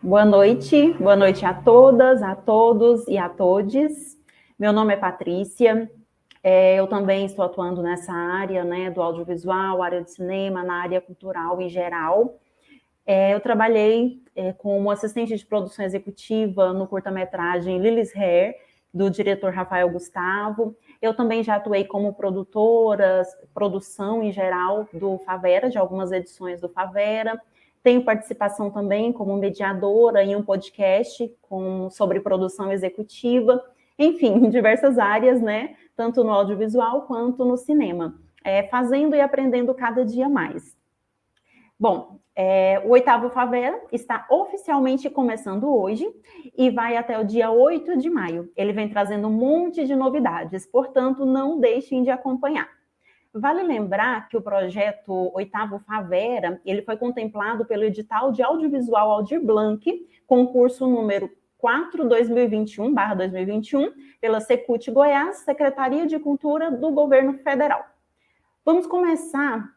Boa noite a todas, a todos e a todes. Meu nome é Patrícia, eu também estou atuando nessa área, né, do audiovisual, área de cinema, na área cultural em geral. Eu trabalhei como assistente de produção executiva no curta-metragem Lily's Hair, do diretor Rafael Gustavo. Eu também já atuei como produtora, produção em geral do Favera, de algumas edições do Favera. Tenho participação também como mediadora em um podcast sobre produção executiva. Enfim, em diversas áreas, né? Tanto no audiovisual quanto no cinema. Fazendo e aprendendo cada dia mais. Bom, o 8º Favera está oficialmente começando hoje e vai até o dia 8 de maio. Ele vem trazendo um monte de novidades, portanto, não deixem de acompanhar. Vale lembrar que o projeto 8º Favera, ele foi contemplado pelo edital de audiovisual Aldir Blanc, concurso número 4/2021, pela Secult Goiás, Secretaria de Cultura do Governo Federal. Vamos começar...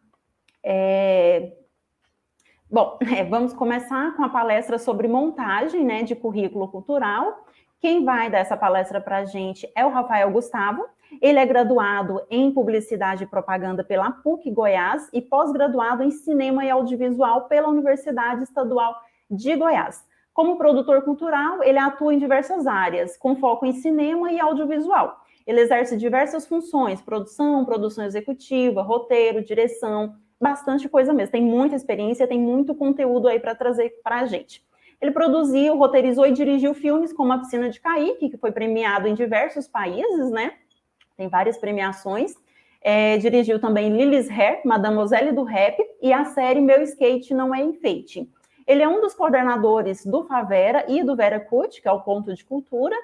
vamos começar com a palestra sobre montagem, né, de currículo cultural. Quem vai dar essa palestra para a gente é o Rafael Gustavo. Ele é graduado em Publicidade e Propaganda pela PUC Goiás e pós-graduado em Cinema e Audiovisual pela Universidade Estadual de Goiás. Como produtor cultural, ele atua em diversas áreas, com foco em cinema e audiovisual. Ele exerce diversas funções, produção executiva, roteiro, direção, bastante coisa mesmo. Tem muita experiência, tem muito conteúdo aí para trazer para a gente. Ele produziu, roteirizou e dirigiu filmes como A Piscina de Caíque, que foi premiado em diversos países, né? Tem várias premiações. Dirigiu também Lily's Hair, Mademoiselle do Rap, e a série Meu Skate Não É Enfeite. Ele é um dos coordenadores do Favera e do Veracruz, que é o Ponto de Cultura.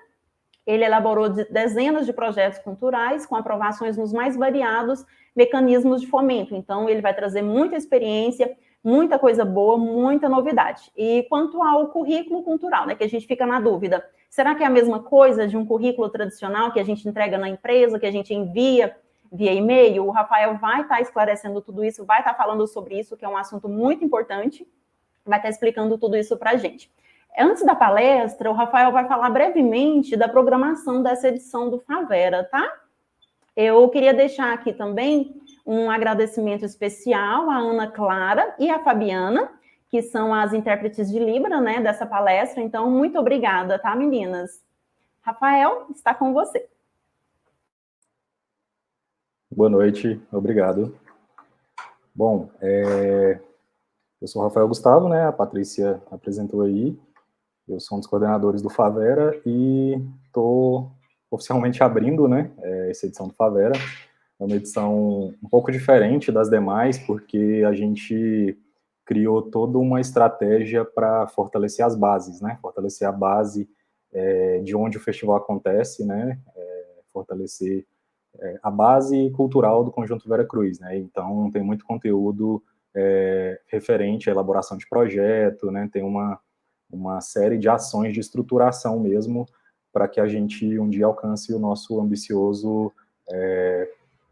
Ele elaborou dezenas de projetos culturais com aprovações nos mais variados mecanismos de fomento. Então, ele vai trazer muita experiência, muita coisa boa, muita novidade. E quanto ao currículo cultural, né, que a gente fica na dúvida, será que é a mesma coisa de um currículo tradicional que a gente entrega na empresa, que a gente envia via e-mail? O Rafael vai estar esclarecendo tudo isso, vai estar falando sobre isso, que é um assunto muito importante, vai estar explicando tudo isso para a gente. Antes da palestra, o Rafael vai falar brevemente da programação dessa edição do Favera, tá? Eu queria deixar aqui também um agradecimento especial à Ana Clara e à Fabiana, que são as intérpretes de Libra, né, dessa palestra. Então, muito obrigada, tá, meninas? Rafael, está com você. Boa noite, obrigado. Bom, eu sou o Rafael Gustavo, né, a Patrícia apresentou aí. Eu sou um dos coordenadores do Favera e estou oficialmente abrindo, né, essa edição do Favera. É uma edição um pouco diferente das demais, porque a gente criou toda uma estratégia para fortalecer as bases, né, fortalecer a base de onde o festival acontece, né, fortalecer a base cultural do Conjunto Veracruz, né, então tem muito conteúdo referente à elaboração de projeto, né, tem uma série de ações de estruturação mesmo, para que a gente um dia alcance o nosso ambicioso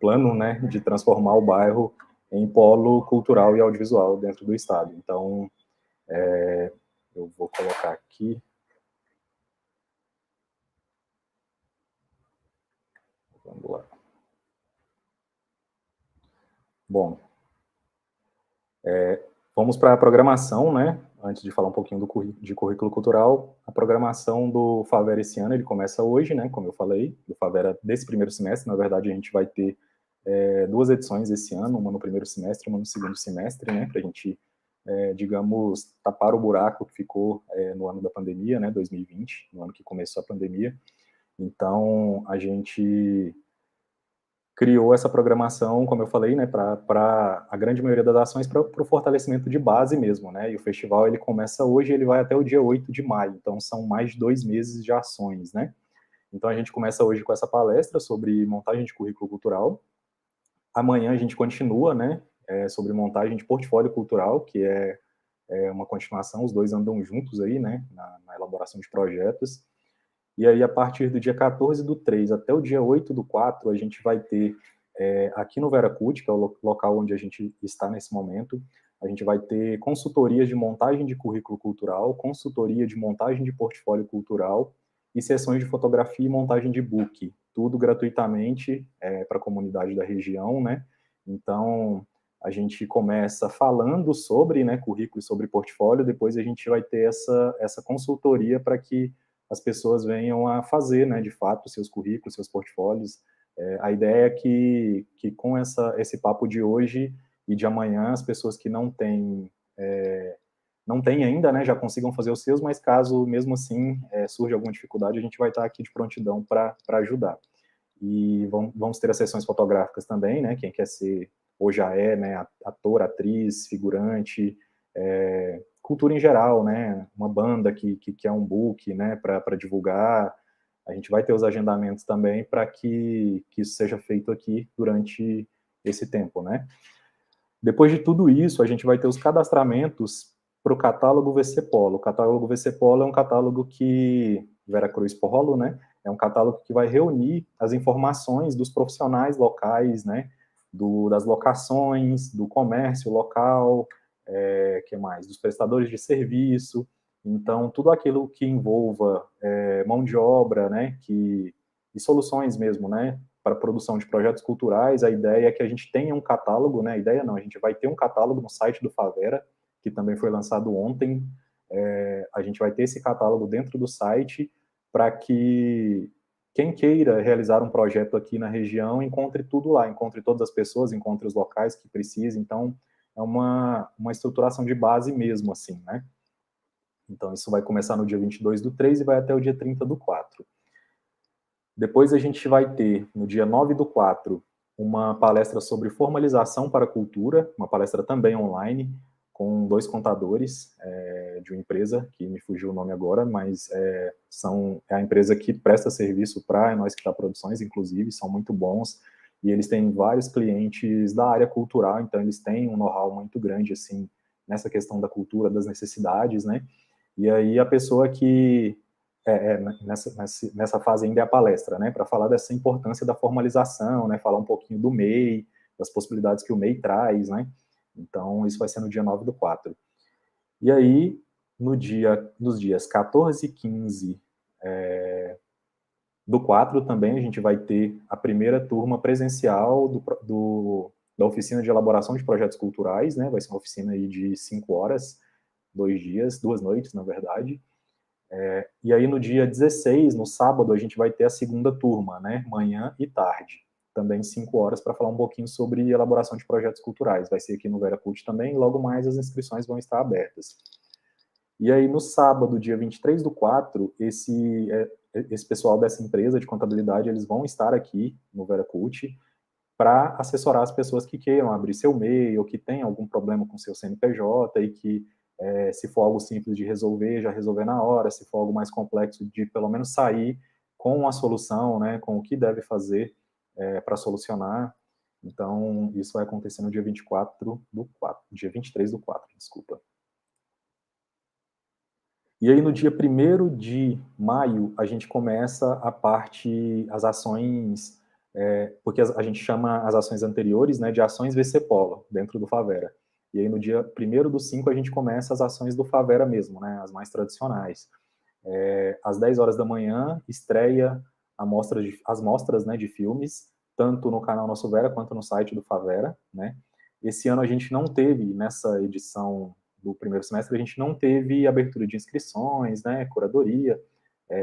plano, né, de transformar o bairro em polo cultural e audiovisual dentro do estado. Então, eu vou colocar aqui. Vamos lá. Bom, vamos para a programação, né? Antes de falar um pouquinho de currículo cultural, a programação do Favera esse ano, ele começa hoje, né? Como eu falei, do Favera desse primeiro semestre. Na verdade, a gente vai ter 2 edições esse ano, uma no primeiro semestre, uma no segundo semestre, né? Para a gente, digamos, tapar o buraco que ficou no ano da pandemia, né? 2020, no ano que começou a pandemia. Então, a gente criou essa programação, como eu falei, né, para a grande maioria das ações, para o fortalecimento de base mesmo, né, e o festival ele começa hoje, ele vai até o dia 8 de maio, então são mais de 2 meses de ações, né. Então a gente começa hoje com essa palestra sobre montagem de currículo cultural, amanhã a gente continua, né, sobre montagem de portfólio cultural, que é uma continuação, os dois andam juntos aí, né, na elaboração de projetos. E aí, a partir do dia 14/3 até o dia 8/4, a gente vai ter, aqui no Veracruz, que é o local onde a gente está nesse momento, a gente vai ter consultorias de montagem de currículo cultural, consultoria de montagem de portfólio cultural e sessões de fotografia e montagem de book, tudo gratuitamente para a comunidade da região, né? Então, a gente começa falando sobre, né, currículo e sobre portfólio, depois a gente vai ter essa consultoria para que as pessoas venham a fazer, né, de fato, seus currículos, seus portfólios. A ideia é que com esse papo de hoje e de amanhã, as pessoas que não têm ainda, né, já consigam fazer os seus, mas caso mesmo assim surja alguma dificuldade, a gente vai estar aqui de prontidão para ajudar. E vamos ter as sessões fotográficas também, né, quem quer ser, ou já é, né, ator, atriz, figurante, cultura em geral, né, uma banda que quer um book, né, para divulgar, a gente vai ter os agendamentos também para que isso seja feito aqui durante esse tempo, né. Depois de tudo isso, a gente vai ter os cadastramentos para o catálogo VC Polo. O catálogo VC Polo é um catálogo que, Veracruz Polo, né, é um catálogo que vai reunir as informações dos profissionais locais, né, das locações, do comércio local, que mais? Dos prestadores de serviço. Então, tudo aquilo que envolva mão de obra, né, e soluções mesmo, né, para a produção de projetos culturais, a ideia é que a gente tenha um catálogo, né, a ideia não, a gente vai ter um catálogo no site do Favera, que também foi lançado ontem, a gente vai ter esse catálogo dentro do site para que quem queira realizar um projeto aqui na região encontre tudo lá, encontre todas as pessoas, encontre os locais que precisa, então é uma estruturação de base mesmo, assim, né? Então isso vai começar no dia 22/3 e vai até o dia 30/4. Depois a gente vai ter, no dia 9/4, uma palestra sobre formalização para a cultura, uma palestra também online, com 2 contadores de uma empresa, que me fugiu o nome agora, mas é a empresa que presta serviço para a Nós Que Tá Produções, inclusive, são muito bons, e eles têm vários clientes da área cultural, então eles têm um know-how muito grande, assim, nessa questão da cultura, das necessidades, né? E aí a pessoa que nessa fase ainda é a palestra, né, para falar dessa importância da formalização, né, falar um pouquinho do MEI, das possibilidades que o MEI traz, né, então isso vai ser no dia 9/4. E aí, nos dias 14 e 15 do 4 também, a gente vai ter a primeira turma presencial da oficina de elaboração de projetos culturais, né, vai ser uma oficina aí de 5 horas, 2 dias, 2 noites, na verdade. E aí no dia 16, no sábado, a gente vai ter a segunda turma, né, manhã e tarde, também 5 horas, para falar um pouquinho sobre elaboração de projetos culturais. Vai ser aqui no Veracult também, e logo mais as inscrições vão estar abertas. E aí no sábado, dia 23/4, esse pessoal dessa empresa de contabilidade, eles vão estar aqui no Veracult para assessorar as pessoas que queiram abrir seu MEI ou que tem algum problema com seu CNPJ e que se for algo simples de resolver, já resolver na hora, se for algo mais complexo, de pelo menos sair com a solução, né, com o que deve fazer para solucionar. Então, isso vai acontecer no dia 24/4, dia 23/4, desculpa. E aí, no dia 1º de maio, a gente começa as ações, porque a gente chama as ações anteriores, né, de ações VC Polo, dentro do Favera. E aí, no dia 1º/5, a gente começa as ações do Favera mesmo, né, as mais tradicionais. Às 10 horas da manhã, estreia as mostras, né, de filmes, tanto no canal Nosso Vera, quanto no site do Favera, né. Esse ano a gente não teve, nessa edição do primeiro semestre, a gente não teve abertura de inscrições, né, curadoria,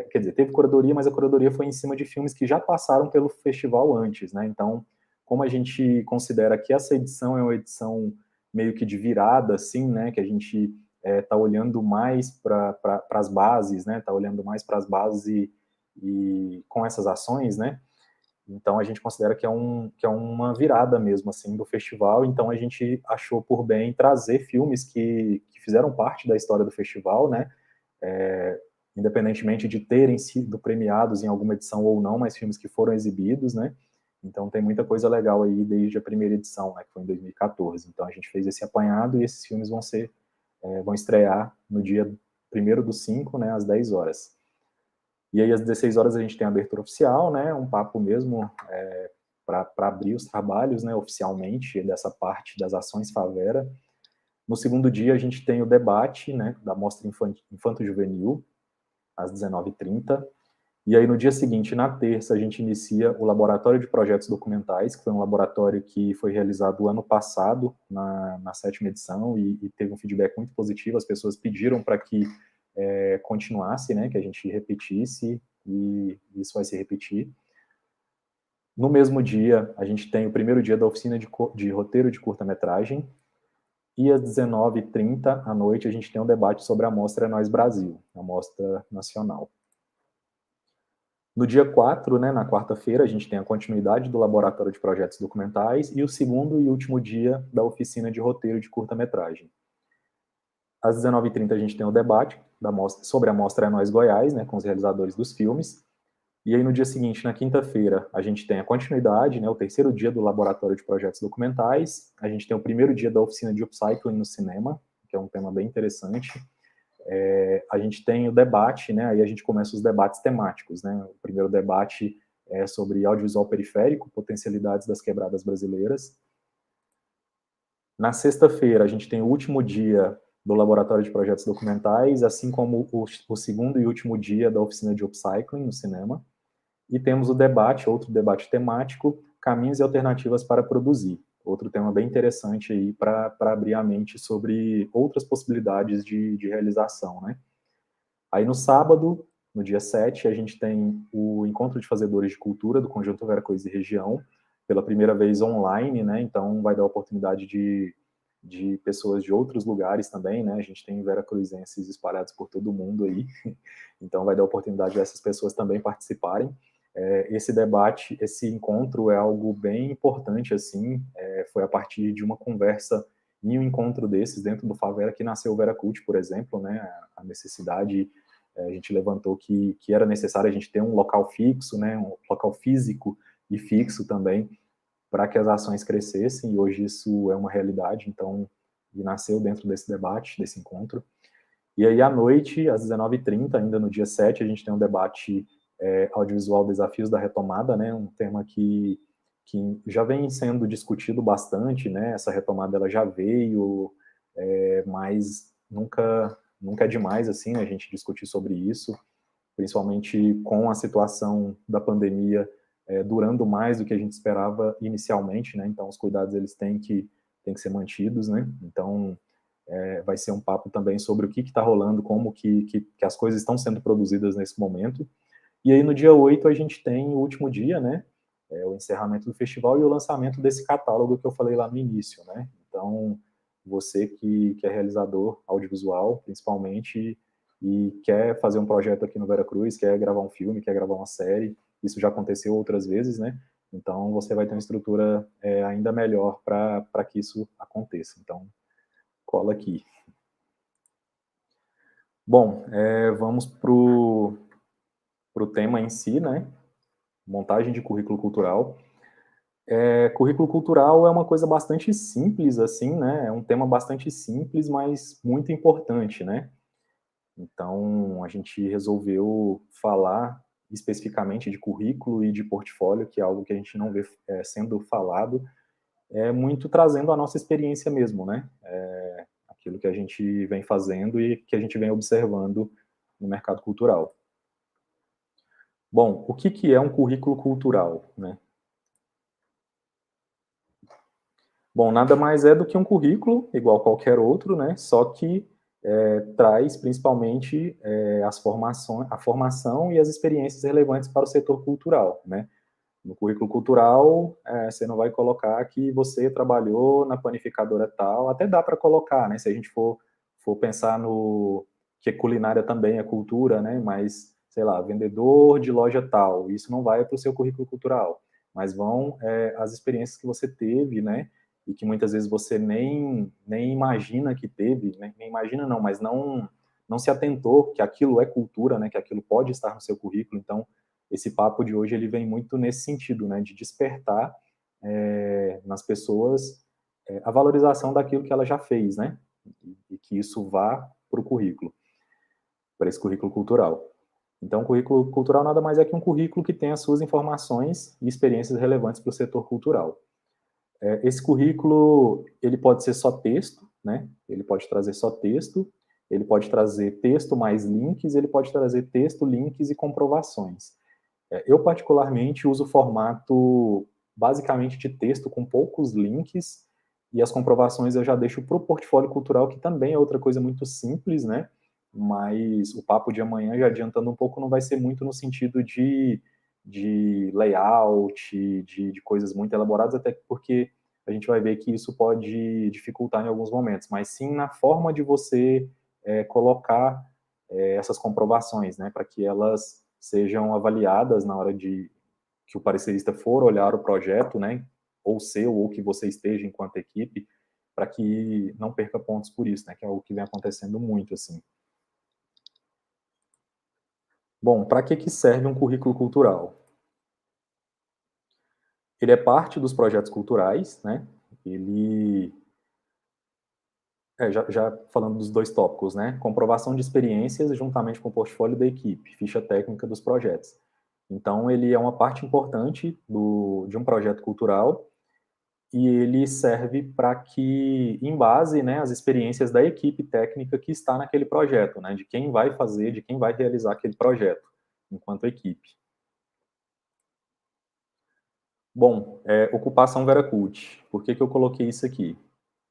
quer dizer, teve curadoria, mas a curadoria foi em cima de filmes que já passaram pelo festival antes, né, então, como a gente considera que essa edição é uma edição meio que de virada, assim, né, que a gente está olhando mais para as bases, né, está olhando mais para as bases e com essas ações, né, então a gente considera que é uma virada mesmo, assim, do festival, então a gente achou por bem trazer filmes que fizeram parte da história do festival, né, independentemente de terem sido premiados em alguma edição ou não, mas filmes que foram exibidos, né, então tem muita coisa legal aí desde a primeira edição, né, que foi em 2014, então a gente fez esse apanhado e esses filmes vão estrear no dia 1º/5, né, às 10 horas. E aí, às 16 horas, a gente tem a abertura oficial, né, um papo mesmo para abrir os trabalhos, né, oficialmente, dessa parte das ações Favera. No segundo dia, a gente tem o debate, né, da Mostra Infanto-Juvenil, às 19h30. E aí, no dia seguinte, na terça, a gente inicia o Laboratório de Projetos Documentais, que foi um laboratório que foi realizado ano passado, na 7ª edição, e teve um feedback muito positivo. As pessoas pediram para que continuasse, né, que a gente repetisse, e isso vai se repetir. No mesmo dia, a gente tem o primeiro dia da oficina de roteiro de curta-metragem, e às 19h30, à noite, a gente tem um debate sobre a Mostra Nós Brasil, a mostra nacional. No dia 4, né, na quarta-feira, a gente tem a continuidade do Laboratório de Projetos Documentais e o segundo e último dia da oficina de roteiro de curta-metragem. Às 19h30, a gente tem o debate sobre a Mostra Nós Goiás, né, com os realizadores dos filmes. E aí, no dia seguinte, na quinta-feira, a gente tem a continuidade, né, o terceiro dia do Laboratório de Projetos Documentais. A gente tem o primeiro dia da oficina de upcycling no cinema, que é um tema bem interessante. A gente tem o debate, né, aí a gente começa os debates temáticos, né, o primeiro debate é sobre audiovisual periférico, potencialidades das quebradas brasileiras. Na sexta-feira, a gente tem o último dia do Laboratório de Projetos Documentais, assim como o segundo e último dia da oficina de upcycling no cinema. E temos o debate, outro debate temático, caminhos e alternativas para produzir. Outro tema bem interessante aí para abrir a mente sobre outras possibilidades de realização, né? Aí no sábado, no dia 7, a gente tem o Encontro de Fazedores de Cultura do Conjunto Veracruz e Região, pela primeira vez online, né? Então vai dar oportunidade de pessoas de outros lugares também, né? A gente tem veracruzenses espalhados por todo o mundo aí, então vai dar oportunidade dessas pessoas também participarem. Esse debate, esse encontro é algo bem importante, assim, foi a partir de uma conversa em um encontro desses dentro do Favela que nasceu o Veracult, por exemplo, né, a necessidade, a gente levantou que era necessário a gente ter um local fixo, né, um local físico e fixo também, para que as ações crescessem, e hoje isso é uma realidade, então, e nasceu dentro desse debate, desse encontro. E aí, à noite, às 19h30, ainda no dia 7, a gente tem um debate audiovisual Desafios da Retomada, né, um tema que já vem sendo discutido bastante, né, essa retomada ela já veio, mas nunca é demais, assim, a gente discutir sobre isso, principalmente com a situação da pandemia durando mais do que a gente esperava inicialmente, né, então os cuidados eles têm que ser mantidos, né, então vai ser um papo também sobre o que está rolando, como que as coisas estão sendo produzidas nesse momento. E aí, no dia 8, a gente tem o último dia, né? O encerramento do festival e o lançamento desse catálogo que eu falei lá no início, né? Então, você que é realizador audiovisual, principalmente, e quer fazer um projeto aqui no Veracruz, quer gravar um filme, quer gravar uma série, isso já aconteceu outras vezes, né? Então, você vai ter uma estrutura ainda melhor para que isso aconteça. Então, cola aqui. Bom, vamos para o tema em si, né? Montagem de currículo cultural. Currículo cultural é uma coisa bastante simples, assim, né? É um tema bastante simples, mas muito importante, né? Então, a gente resolveu falar especificamente de currículo e de portfólio, que é algo que a gente não vê sendo falado, muito trazendo a nossa experiência mesmo, né? Aquilo que a gente vem fazendo e que a gente vem observando no mercado cultural. Bom, o que é um currículo cultural, né? Bom, nada mais é do que um currículo, igual qualquer outro, né? Só que traz principalmente a formação e as experiências relevantes para o setor cultural, né? No currículo cultural, você não vai colocar que você trabalhou na panificadora tal, até dá para colocar, né? Se a gente for pensar no que culinária também é cultura, né? Mas, sei lá, vendedor de loja tal, isso não vai para o seu currículo cultural, mas vão as experiências que você teve, né? E que muitas vezes você nem imagina que teve, né? Nem imagina não, mas não se atentou que aquilo é cultura, né? Que aquilo pode estar no seu currículo, então esse papo de hoje ele vem muito nesse sentido, né, de despertar nas pessoas a valorização daquilo que ela já fez, né, e que isso vá para o currículo, para esse currículo cultural. Então, o currículo cultural nada mais é que um currículo que tem as suas informações e experiências relevantes para o setor cultural. Esse currículo, ele pode ser só texto, né? Ele pode trazer só texto, ele pode trazer texto mais links, ele pode trazer texto, links e comprovações. Eu, particularmente, uso o formato basicamente de texto com poucos links, e as comprovações eu já deixo para o portfólio cultural, que também é outra coisa muito simples, né? Mas o papo de amanhã, já adiantando um pouco, não vai ser muito no sentido de layout, de coisas muito elaboradas, até porque a gente vai ver que isso pode dificultar em alguns momentos, mas sim na forma de você colocar essas comprovações, né, para que elas sejam avaliadas na hora de que o parecerista for olhar o projeto, né, ou seu, ou que você esteja enquanto equipe, para que não perca pontos por isso, né, que é algo que vem acontecendo muito, assim. Bom, para que serve um currículo cultural? Ele é parte dos projetos culturais, né, ele... já falando dos dois tópicos, né, comprovação de experiências juntamente com o portfólio da equipe, ficha técnica dos projetos. Então, ele é uma parte importante de um projeto cultural, e ele serve para que, em base, né, as experiências da equipe técnica que está naquele projeto, né, de quem vai fazer, de quem vai realizar aquele projeto, enquanto equipe. Bom, ocupação Veracult. Por que eu coloquei isso aqui?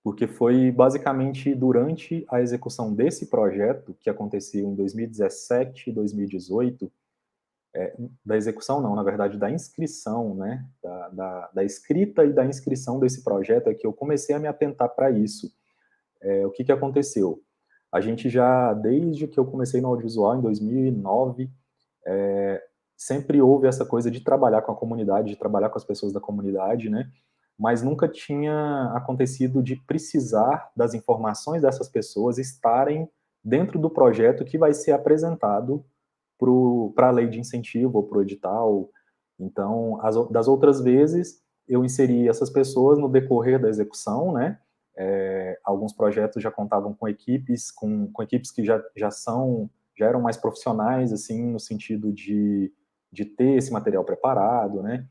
Porque foi basicamente durante a execução desse projeto, que aconteceu em 2017 e 2018, da execução não, na verdade da inscrição, né, da escrita e da inscrição desse projeto, é que eu comecei a me atentar para isso. O que aconteceu? A gente já, desde que eu comecei no audiovisual, em 2009, sempre houve essa coisa de trabalhar com a comunidade, de trabalhar com as pessoas da comunidade, né, mas nunca tinha acontecido de precisar das informações dessas pessoas estarem dentro do projeto que vai ser apresentado para a lei de incentivo ou para o edital. Então, das outras vezes, eu inseri essas pessoas no decorrer da execução, né? Alguns projetos já contavam com equipes, com equipes que já eram mais profissionais, assim, no sentido de ter esse material preparado, né?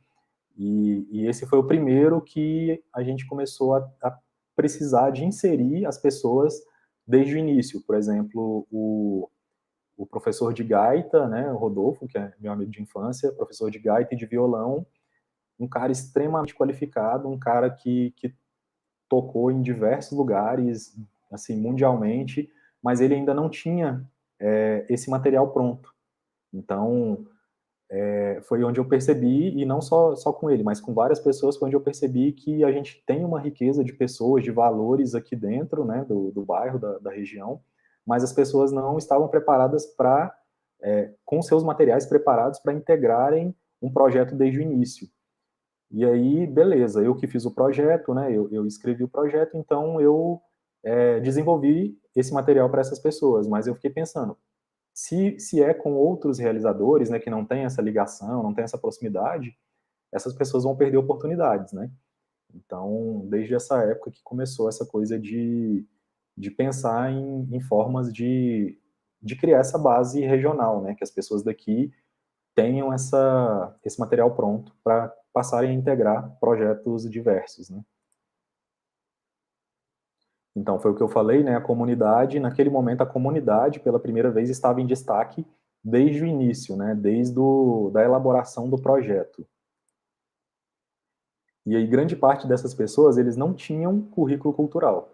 E esse foi o primeiro que a gente começou a precisar de inserir as pessoas desde o início. Por exemplo, o professor de gaita, né, o Rodolfo, que é meu amigo de infância, professor de gaita e de violão, um cara extremamente qualificado, um cara que tocou em diversos lugares, assim, mundialmente, mas ele ainda não tinha esse material pronto. Então, foi onde eu percebi, e não só com ele, mas com várias pessoas, foi onde eu percebi que a gente tem uma riqueza de pessoas, de valores aqui dentro, né, do bairro, da região, mas as pessoas não estavam preparadas com seus materiais preparados para integrarem um projeto desde o início. E aí, beleza, eu que fiz o projeto, né, eu escrevi o projeto, então eu desenvolvi esse material para essas pessoas, mas eu fiquei pensando, se é com outros realizadores, né, que não tem essa ligação, não tem essa proximidade, essas pessoas vão perder oportunidades, né? Então, desde essa época que começou essa coisa de pensar em formas de criar essa base regional, né? Que as pessoas daqui tenham esse material pronto para passarem a integrar projetos diversos, né? Então, foi o que eu falei, né? A comunidade, naquele momento, a comunidade, pela primeira vez, estava em destaque desde o início, né? Da elaboração do projeto. E aí, grande parte dessas pessoas, eles não tinham currículo cultural.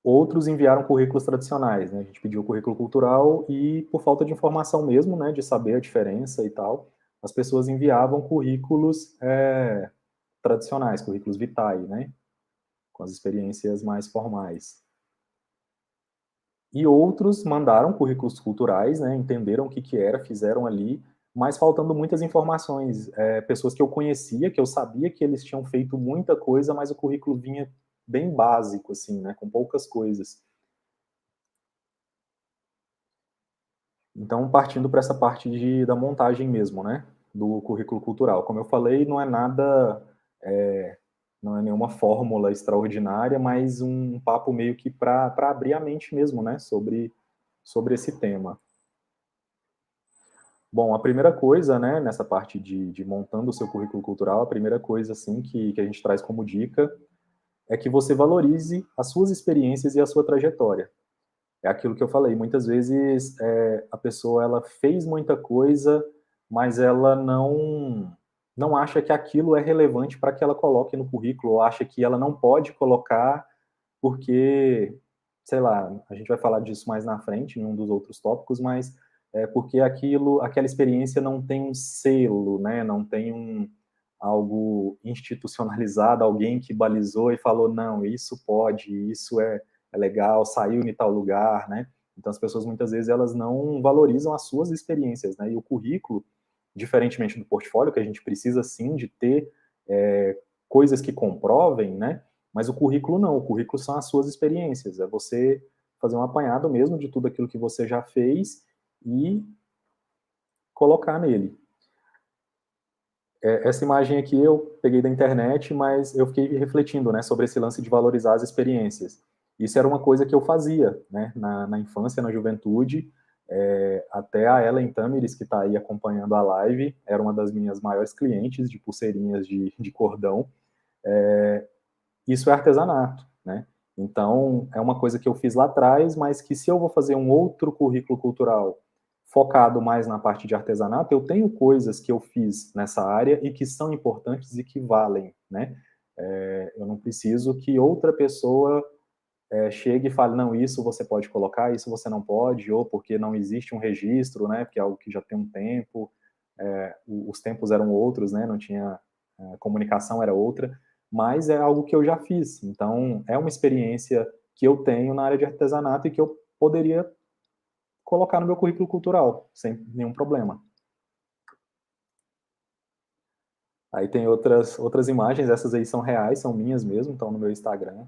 Outros enviaram currículos tradicionais, né? A gente pediu o currículo cultural e, por falta de informação mesmo, né? De saber a diferença e tal, as pessoas enviavam currículos tradicionais, currículos vitae, né? Com as experiências mais formais. E outros mandaram currículos culturais, né, entenderam o que era, fizeram ali, mas faltando muitas informações. Pessoas que eu conhecia, que eu sabia que eles tinham feito muita coisa, mas o currículo vinha bem básico, assim, né, com poucas coisas. Então, partindo para essa parte da montagem mesmo, né, do currículo cultural. Como eu falei, não é nada, não é nenhuma fórmula extraordinária, mas um papo meio que para abrir a mente mesmo, né, sobre esse tema. Bom, a primeira coisa, né, nessa parte de montando o seu currículo cultural, a primeira coisa, assim, que a gente traz como dica é que você valorize as suas experiências e a sua trajetória. É aquilo que eu falei, muitas vezes a pessoa ela fez muita coisa, mas ela não acha que aquilo é relevante para que ela coloque no currículo, ou acha que ela não pode colocar porque, sei lá, a gente vai falar disso mais na frente, em um dos outros tópicos, mas porque aquela experiência não tem um selo, né? Não tem algo institucionalizado, alguém que balizou e falou, não, isso pode, isso é legal, saiu em tal lugar, né? Então as pessoas muitas vezes elas não valorizam as suas experiências, né? E o currículo, diferentemente do portfólio, que a gente precisa sim de ter coisas que comprovem, né? Mas o currículo não, o currículo são as suas experiências, é você fazer um apanhado mesmo de tudo aquilo que você já fez e colocar nele. Essa imagem aqui eu peguei da internet, mas eu fiquei refletindo, né, sobre esse lance de valorizar as experiências. Isso era uma coisa que eu fazia, né, na infância, na juventude. Até a Ellen Tamires, que está aí acompanhando a live, era uma das minhas maiores clientes de pulseirinhas de cordão. Isso é artesanato, né? Então, é uma coisa que eu fiz lá atrás, mas que se eu vou fazer um outro currículo cultural focado mais na parte de artesanato, eu tenho coisas que eu fiz nessa área e que são importantes e que valem, né? Eu não preciso que outra pessoa chegue e fale, não, isso você pode colocar, isso você não pode, ou porque não existe um registro, né? Porque é algo que já tem um tempo, os tempos eram outros, né? Não tinha, a comunicação era outra, mas é algo que eu já fiz. Então, é uma experiência que eu tenho na área de artesanato e que eu poderia colocar no meu currículo cultural, sem nenhum problema. Aí tem outras imagens, essas aí são reais, são minhas mesmo, estão no meu Instagram.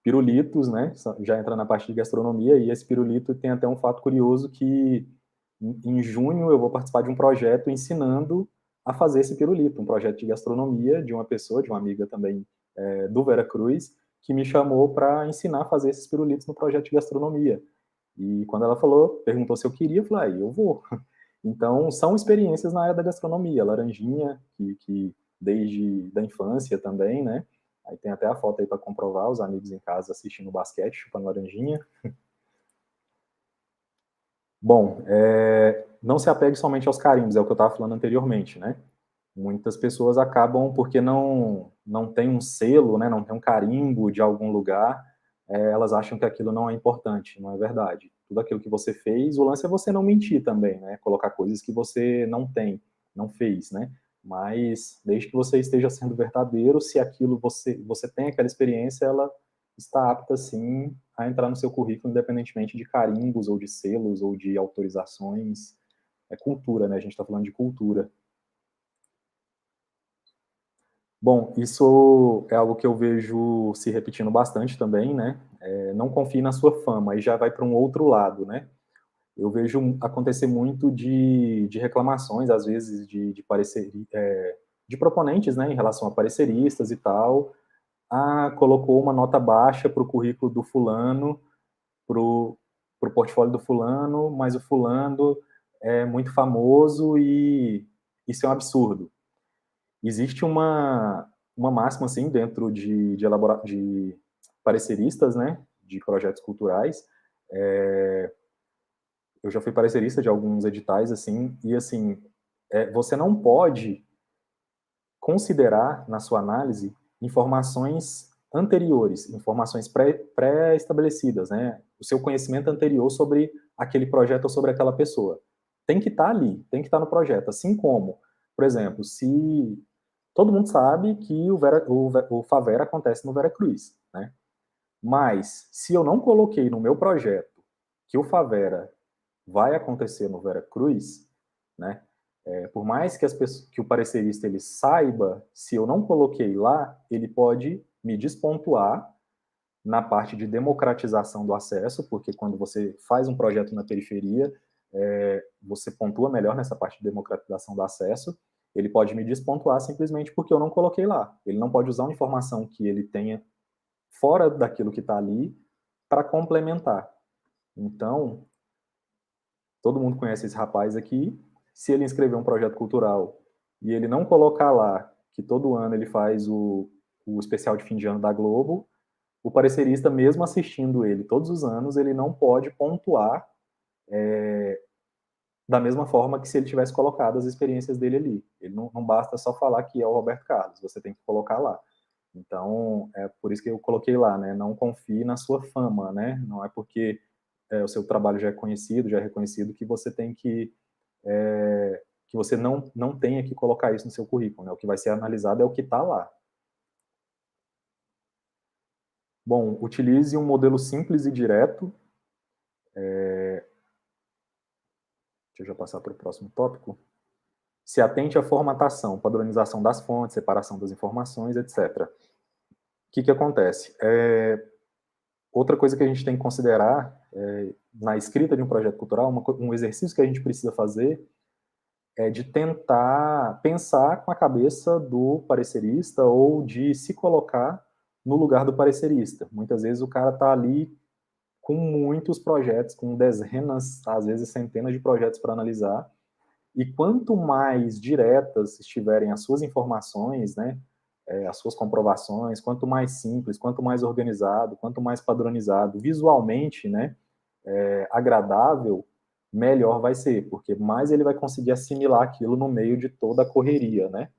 Pirulitos, né? Já entra na parte de gastronomia, e esse pirulito tem até um fato curioso que em junho eu vou participar de um projeto ensinando a fazer esse pirulito, um projeto de gastronomia de uma pessoa, de uma amiga também do Veracruz, que me chamou para ensinar a fazer esses pirulitos no projeto de gastronomia. E quando ela perguntou se eu queria, eu falei, eu vou. Então, são experiências na área da gastronomia, laranjinha, que desde da infância também, né? Aí tem até a foto aí para comprovar, os amigos em casa assistindo basquete, chupando laranjinha. Bom, não se apegue somente aos carimbos, é o que eu estava falando anteriormente, né? Muitas pessoas acabam, porque não tem um selo, né, não tem um carimbo de algum lugar, elas acham que aquilo não é importante, não é verdade. Tudo aquilo que você fez, o lance é você não mentir também, né? Colocar coisas que você não tem, não fez, né? Mas desde que você esteja sendo verdadeiro, se aquilo você tem aquela experiência, ela está apta sim a entrar no seu currículo, independentemente de carimbos ou de selos ou de autorizações. É cultura, né? A gente está falando de cultura. Bom, isso é algo que eu vejo se repetindo bastante também, né? Não confie na sua fama, e já vai para um outro lado, né? Eu vejo acontecer muito de reclamações, às vezes, de proponentes, né, em relação a pareceristas e tal. Ah, colocou uma nota baixa para o currículo do fulano, para o portfólio do fulano, mas o fulano é muito famoso e isso é um absurdo. Existe uma máxima, assim, dentro de pareceristas, né, de projetos culturais. Eu já fui parecerista de alguns editais, assim, e, assim, você não pode considerar, na sua análise, informações anteriores, informações pré-estabelecidas, né, o seu conhecimento anterior sobre aquele projeto ou sobre aquela pessoa. Tem que estar ali, tem que estar no projeto, assim como, por exemplo, se todo mundo sabe que o Favera acontece no Veracruz, né? Mas, se eu não coloquei no meu projeto que o Favera vai acontecer no Veracruz, né? Por mais que, que o parecerista ele saiba, se eu não coloquei lá, ele pode me despontuar na parte de democratização do acesso, porque quando você faz um projeto na periferia, você pontua melhor nessa parte de democratização do acesso. Ele pode me despontuar simplesmente porque eu não coloquei lá. Ele não pode usar uma informação que ele tenha fora daquilo que está ali para complementar. Então, todo mundo conhece esse rapaz aqui. Se ele inscrever um projeto cultural e ele não colocar lá que todo ano ele faz o especial de fim de ano da Globo, o parecerista, mesmo assistindo ele todos os anos, ele não pode pontuar da mesma forma que se ele tivesse colocado as experiências dele ali. Ele não basta só falar que é o Roberto Carlos, você tem que colocar lá. Então, é por isso que eu coloquei lá, né? Não confie na sua fama, né? Não é porque o seu trabalho já é conhecido, já é reconhecido, que você tem que você não tenha que colocar isso no seu currículo, né? O que vai ser analisado é o que está lá. Bom, utilize um modelo simples e direto. Deixa eu já passar para o próximo tópico. Se atente à formatação, padronização das fontes, separação das informações, etc. O que acontece? Outra coisa que a gente tem que considerar na escrita de um projeto cultural, um exercício que a gente precisa fazer é de tentar pensar com a cabeça do parecerista ou de se colocar no lugar do parecerista. Muitas vezes o cara está ali com muitos projetos, com dezenas, às vezes centenas de projetos para analisar, e quanto mais diretas estiverem as suas informações, né, as suas comprovações, quanto mais simples, quanto mais organizado, quanto mais padronizado, visualmente, né, agradável, melhor vai ser, porque mais ele vai conseguir assimilar aquilo no meio de toda a correria, né?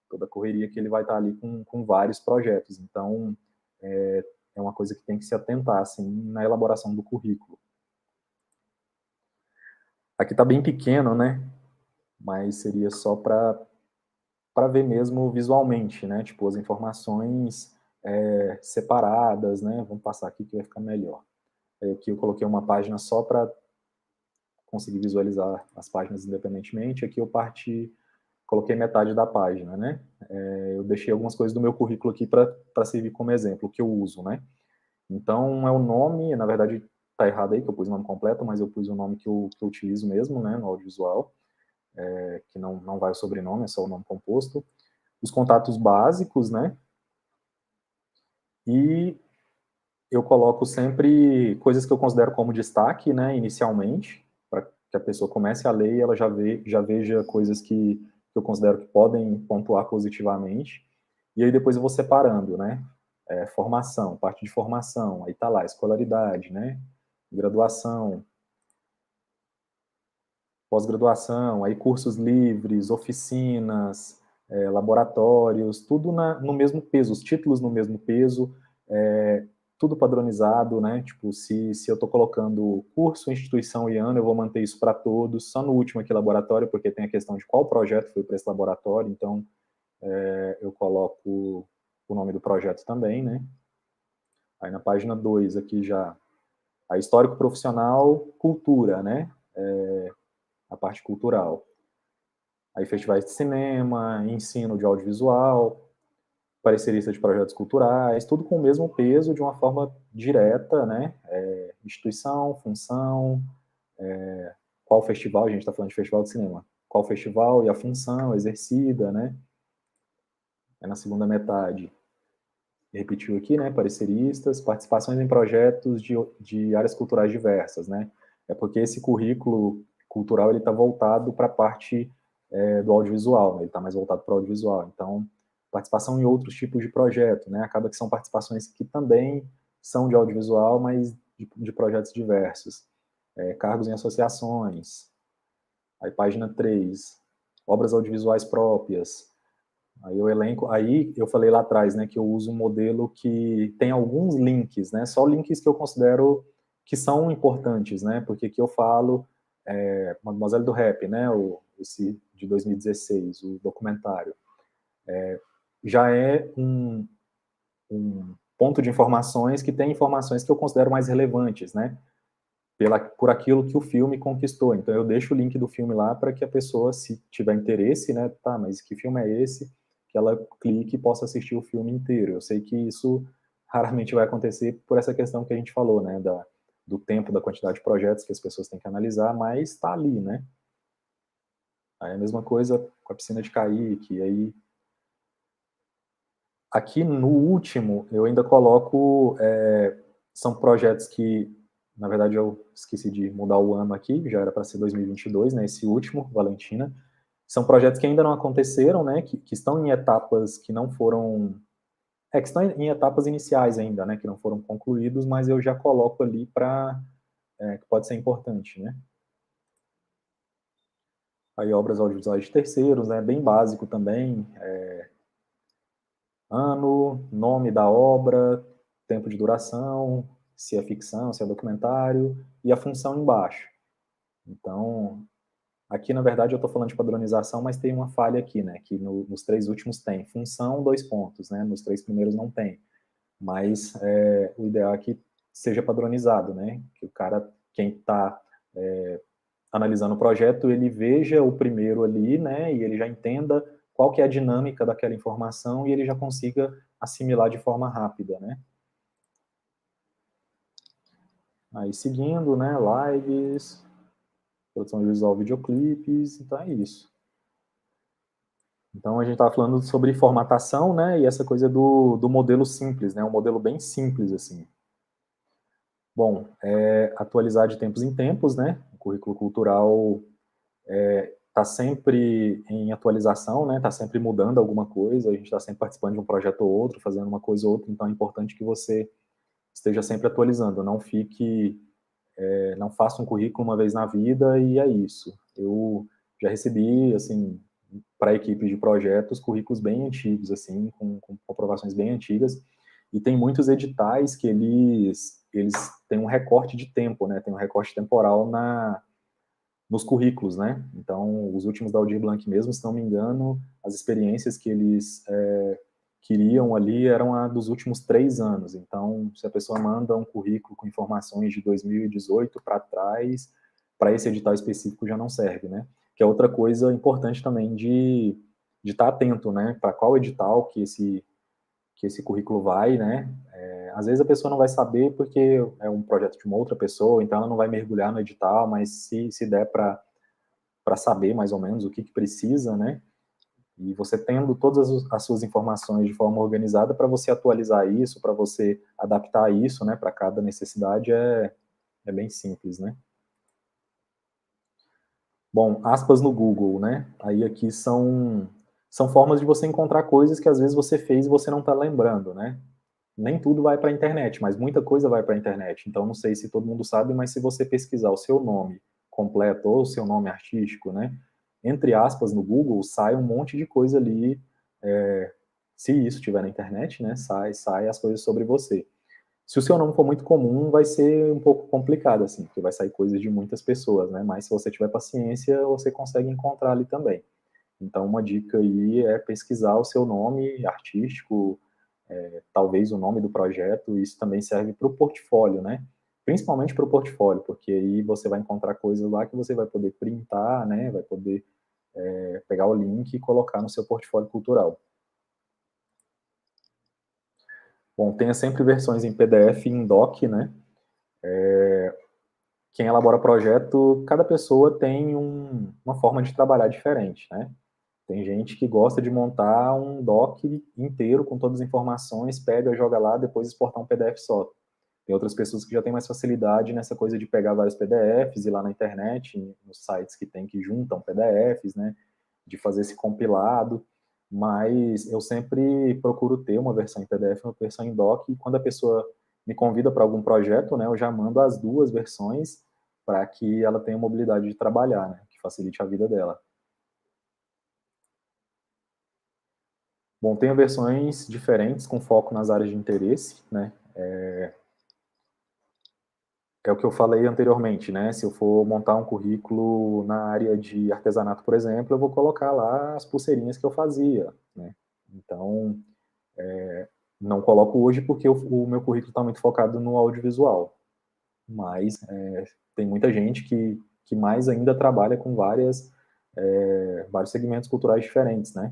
Toda a correria que ele vai estar ali com vários projetos. Então, é uma coisa que tem que se atentar, assim, na elaboração do currículo. Aqui está bem pequeno, né? Mas seria só para ver mesmo visualmente, né? Tipo, as informações separadas, né? Vamos passar aqui que vai ficar melhor. Aqui eu coloquei uma página só para conseguir visualizar as páginas independentemente. Aqui eu coloquei metade da página, né? Eu deixei algumas coisas do meu currículo aqui para servir como exemplo, o que eu uso, né? Então, é o nome, na verdade, tá errado aí, que eu pus o nome completo, mas eu pus o nome que eu utilizo mesmo, né, no audiovisual, que não vai o sobrenome, é só o nome composto. Os contatos básicos, né? E eu coloco sempre coisas que eu considero como destaque, né, inicialmente, para que a pessoa comece a ler e ela já veja coisas que eu considero que podem pontuar positivamente. E aí depois eu vou separando, né? Formação, parte de formação, aí tá lá, escolaridade, né? Graduação, pós-graduação, aí cursos livres, oficinas, laboratórios, tudo no mesmo peso, os títulos no mesmo peso, tudo padronizado, né? Tipo, se eu estou colocando curso, instituição e ano, eu vou manter isso para todos, só no último aqui laboratório, porque tem a questão de qual projeto foi para esse laboratório, então eu coloco o nome do projeto também, né? Aí na página 2 aqui já, a histórico profissional, cultura, né? A parte cultural. Aí festivais de cinema, ensino de audiovisual, parecerista de projetos culturais, tudo com o mesmo peso, de uma forma direta, né? Instituição, função, qual festival, a gente está falando de festival de cinema, qual festival e a função exercida, né? Na segunda metade, repetiu aqui, né? Pareceristas, participações em projetos de áreas culturais diversas, né? É porque esse currículo cultural ele está voltado para a parte do audiovisual, né? Ele está mais voltado para o audiovisual. Então, participação em outros tipos de projeto, né? Acaba que são participações que também são de audiovisual, mas de projetos diversos. Cargos em associações. Aí, página 3, obras audiovisuais próprias. Aí eu elenco, aí eu falei lá atrás, né, que eu uso um modelo que tem alguns links, né, só links que eu considero que são importantes, né, porque aqui eu falo Mademoiselle do Rap, né, esse de 2016, o documentário, já é um ponto de informações que tem informações que eu considero mais relevantes, né, por aquilo que o filme conquistou. Então eu deixo o link do filme lá para que a pessoa, se tiver interesse, né, tá, mas que filme é esse? Que ela clique e possa assistir o filme inteiro. Eu sei que isso raramente vai acontecer por essa questão que a gente falou, né, do tempo, da quantidade de projetos que as pessoas têm que analisar, mas está ali, né. Aí a mesma coisa com a piscina de Caíque, aí aqui no último eu ainda coloco, são projetos que, na verdade eu esqueci de mudar o ano aqui, já era para ser 2022, né, esse último, Valentina, são projetos que ainda não aconteceram, né, que estão em etapas que não foram que estão em etapas iniciais ainda, né, que não foram concluídos, mas eu já coloco ali para, que pode ser importante, né. Aí obras audiovisuais de terceiros, né, bem básico também, ano, nome da obra, tempo de duração, se é ficção, se é documentário, e a função embaixo. Então, aqui, na verdade, eu estou falando de padronização, mas tem uma falha aqui, né, que nos 3 últimos tem função, 2 pontos, né, nos 3 primeiros não tem. Mas o ideal é que seja padronizado, né, que o cara, quem está analisando o projeto, ele veja o primeiro ali, né, e ele já entenda qual que é a dinâmica daquela informação e ele já consiga assimilar de forma rápida, né. Aí seguindo, né, lives, produção visual, videoclipes, então é isso. Então a gente estava falando sobre formatação, né, e essa coisa do modelo simples, né, um modelo bem simples, assim. Bom, atualizar de tempos em tempos, né, o currículo cultural está sempre em atualização, né? Está sempre mudando alguma coisa, a gente está sempre participando de um projeto ou outro, fazendo uma coisa ou outra, então é importante que você esteja sempre atualizando, não fique, não faça um currículo uma vez na vida e é isso. Eu já recebi, assim, para equipes de projetos, currículos bem antigos, assim, com comprovações bem antigas, e tem muitos editais que eles têm um recorte de tempo, né? Tem um recorte temporal nos currículos, né? Então, os últimos da Aldir Blanc mesmo, se não me engano, as experiências que eles queriam ali eram a dos últimos 3 anos. Então, se a pessoa manda um currículo com informações de 2018 para trás, para esse edital específico já não serve, né? Que é outra coisa importante também de estar atento, né? Para qual edital que esse currículo vai, né? Às vezes a pessoa não vai saber porque é um projeto de uma outra pessoa, então ela não vai mergulhar no edital, mas se der para saber mais ou menos o que precisa, né? E você tendo todas as suas informações de forma organizada para você atualizar isso, para você adaptar isso, né, para cada necessidade é bem simples, né? Bom, aspas no Google, né? Aí aqui são formas de você encontrar coisas que às vezes você fez e você não está lembrando, né? Nem tudo vai para a internet, mas muita coisa vai para a internet. Então, não sei se todo mundo sabe, mas se você pesquisar o seu nome completo ou o seu nome artístico, né, entre aspas, no Google, sai um monte de coisa ali. Se isso estiver na internet, né, sai as coisas sobre você. Se o seu nome for muito comum, vai ser um pouco complicado, assim, porque vai sair coisas de muitas pessoas, né, mas se você tiver paciência, você consegue encontrar ali também. Então, uma dica aí é pesquisar o seu nome artístico, talvez o nome do projeto, isso também serve para o portfólio, né? Principalmente para o portfólio, porque aí você vai encontrar coisas lá que você vai poder printar, né? Vai poder pegar o link e colocar no seu portfólio cultural. Bom, tenha sempre versões em PDF e em doc, né? Quem elabora projeto, cada pessoa tem uma forma de trabalhar diferente, né? Tem gente que gosta de montar um doc inteiro com todas as informações, pega, joga lá, depois exportar um PDF só. Tem outras pessoas que já têm mais facilidade nessa coisa de pegar vários PDFs, ir lá na internet, nos sites que tem que juntam PDFs, né? De fazer esse compilado. Mas eu sempre procuro ter uma versão em PDF, uma versão em doc, e quando a pessoa me convida para algum projeto, né, eu já mando as duas versões para que ela tenha mobilidade de trabalhar, né, que facilite a vida dela. Bom, tenho versões diferentes com foco nas áreas de interesse, né? É o que eu falei anteriormente, né? Se eu for montar um currículo na área de artesanato, por exemplo, eu vou colocar lá as pulseirinhas que eu fazia, né? Então, não coloco hoje porque o meu currículo está muito focado no audiovisual, mas tem muita gente que mais ainda trabalha com vários segmentos culturais diferentes, né?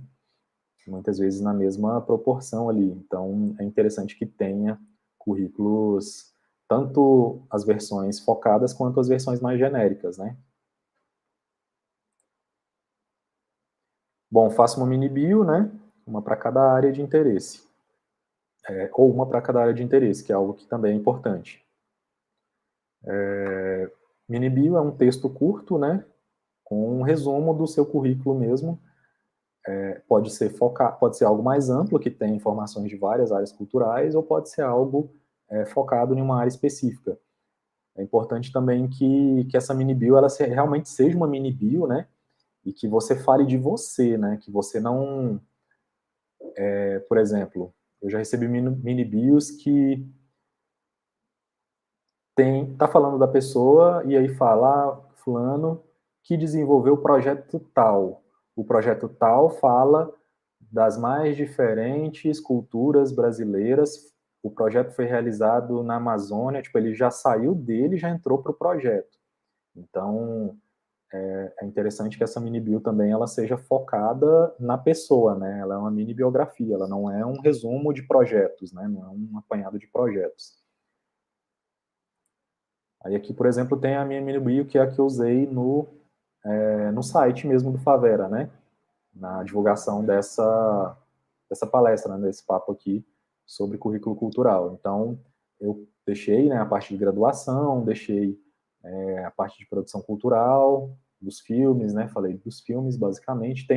Muitas vezes na mesma proporção ali. Então, é interessante que tenha currículos, tanto as versões focadas quanto as versões mais genéricas, né? Bom, faço uma mini bio, né? Uma para cada área de interesse. Ou uma para cada área de interesse, que é algo que também é importante. Mini bio é um texto curto, né? Com um resumo do seu currículo mesmo, pode ser algo mais amplo, que tem informações de várias áreas culturais, ou pode ser algo focado em uma área específica. É importante também que essa mini-bio ela realmente seja uma mini-bio, né? E que você fale de você, né? Que você não... por exemplo, eu já recebi mini-bios que tá falando da pessoa e aí fala, fulano que desenvolveu o projeto tal. O projeto tal fala das mais diferentes culturas brasileiras. O projeto foi realizado na Amazônia, tipo, ele já saiu dele e já entrou para o projeto. Então, é interessante que essa mini bio também ela seja focada na pessoa, né? Ela é uma mini biografia, ela não é um resumo de projetos, né? Não é um apanhado de projetos. Aí aqui, por exemplo, tem a minha mini bio, que é a que eu usei no site mesmo do Favera, né? Na divulgação dessa palestra, né? Desse papo aqui sobre currículo cultural. Então, eu deixei, né, a parte de graduação, deixei a parte de produção cultural, dos filmes, né? Falei dos filmes, basicamente.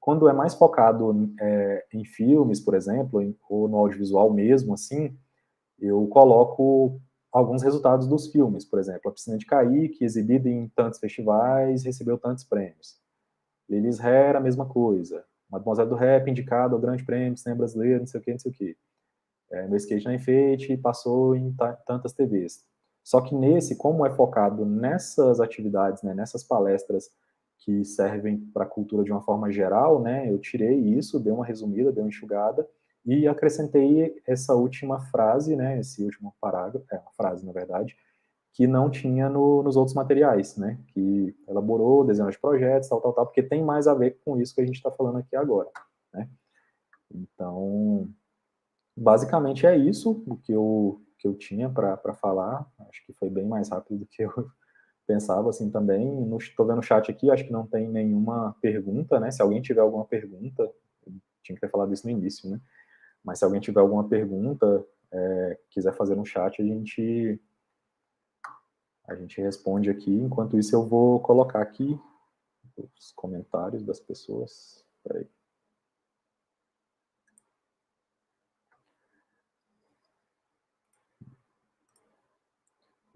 Quando é mais focado em filmes, por exemplo, ou no audiovisual mesmo, assim, eu coloco alguns resultados dos filmes. Por exemplo, A Piscina de Caíque, exibida em tantos festivais, recebeu tantos prêmios. Elis Hair, a mesma coisa. Mademoiselle do Rap, indicado ao Grande Prêmio, Cinema Brasileiro, não sei o que, não sei o que. Meu Skate na Enfeite passou em tantas TVs. Só que como é focado nessas atividades, né, nessas palestras que servem para a cultura de uma forma geral, né, eu tirei isso, dei uma resumida, dei uma enxugada, e acrescentei essa última frase, né, esse último parágrafo, uma frase, na verdade, que não tinha nos outros materiais, né, que elaborou, desenho de projetos, tal, porque tem mais a ver com isso que a gente está falando aqui agora, né. Então, basicamente é isso o que eu tinha para falar. Acho que foi bem mais rápido do que eu pensava, assim, também. Estou vendo o chat aqui, acho que não tem nenhuma pergunta, né? Se alguém tiver alguma pergunta, eu tinha que ter falado isso no início, né? Mas se alguém tiver alguma pergunta, quiser fazer no chat, a gente responde aqui. Enquanto isso, eu vou colocar aqui os comentários das pessoas. Peraí.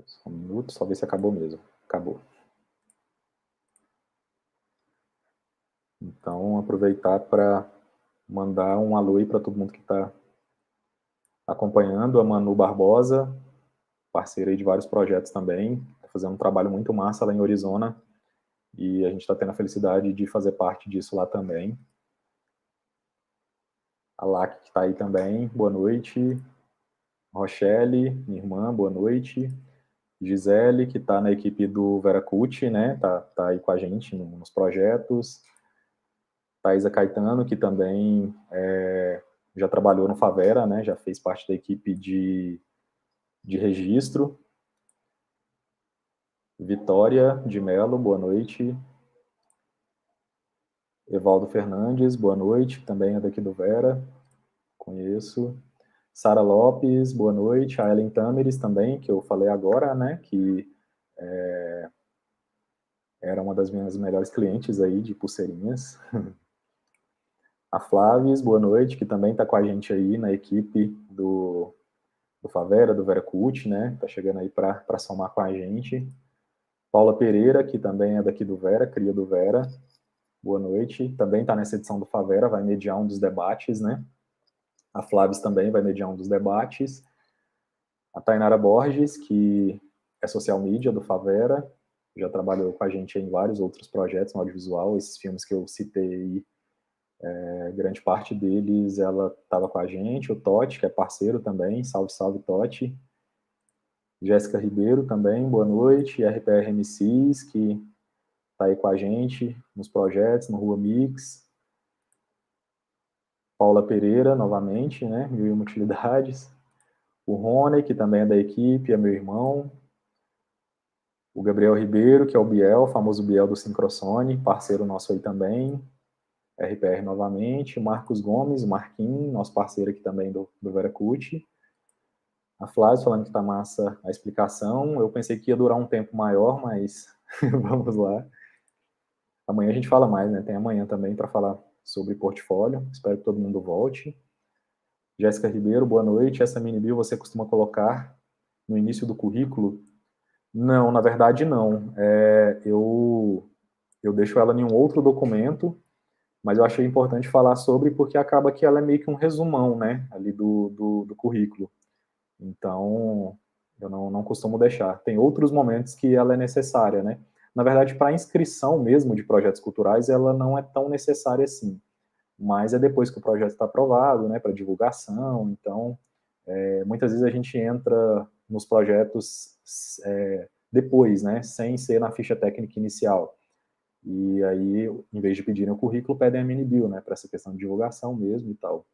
Só um minuto, só ver se acabou mesmo. Acabou. Então, aproveitar para mandar um alô aí para todo mundo que está acompanhando. A Manu Barbosa, parceira aí de vários projetos também, está fazendo um trabalho muito massa lá em Arizona, e a gente está tendo a felicidade de fazer parte disso lá também. A Lac, que está aí também, boa noite. Rochelle, minha irmã, boa noite. Gisele, que está na equipe do Veracruz, né, tá aí com a gente nos projetos. Thaisa Caetano, que também já trabalhou no Favera, né, já fez parte da equipe de registro. Vitória de Mello, boa noite. Evaldo Fernandes, boa noite, também é daqui do Vera, conheço. Sara Lopes, boa noite. A Ellen Tameres também, que eu falei agora, né, que era uma das minhas melhores clientes aí de pulseirinhas. A Flavis, boa noite, que também está com a gente aí na equipe do Favera, do Veracruz, né, está chegando aí para somar com a gente. Paula Pereira, que também é daqui do Vera, cria do Vera, boa noite. Também está nessa edição do Favera, vai mediar um dos debates, né? A Flavis também vai mediar um dos debates. A Tainara Borges, que é social media do Favera, já trabalhou com a gente em vários outros projetos no audiovisual. Esses filmes que eu citei, grande parte deles, ela estava com a gente. O Totti, que é parceiro também, salve, salve, Totti. Jéssica Ribeiro também, boa noite. RPR MCs, que está aí com a gente nos projetos, no Rua Mix. Paula Pereira, novamente, né? 1001 Utilidades. O Rony, que também é da equipe, é meu irmão. O Gabriel Ribeiro, que é o Biel, o famoso Biel do Sincrosone, parceiro nosso aí também. RPR novamente. O Marcos Gomes, o Marquinhos, nosso parceiro aqui também do Veracruz. A Flávia falando que tá massa a explicação. Eu pensei que ia durar um tempo maior, mas vamos lá. Amanhã a gente fala mais, né? Tem amanhã também para falar sobre portfólio. Espero que todo mundo volte. Jéssica Ribeiro, boa noite. Essa mini bio você costuma colocar no início do currículo? Não, na verdade não. Eu deixo ela em um outro documento, mas eu achei importante falar sobre porque acaba que ela é meio que um resumão, né, ali do currículo. Então, eu não costumo deixar. Tem outros momentos que ela é necessária, né? Na verdade, para a inscrição mesmo de projetos culturais, ela não é tão necessária assim. Mas é depois que o projeto está aprovado, né, para divulgação. Então, muitas vezes a gente entra nos projetos depois, né, sem ser na ficha técnica inicial. E aí, em vez de pedirem o currículo, pedem a mini bio, né, para essa questão de divulgação mesmo e tal.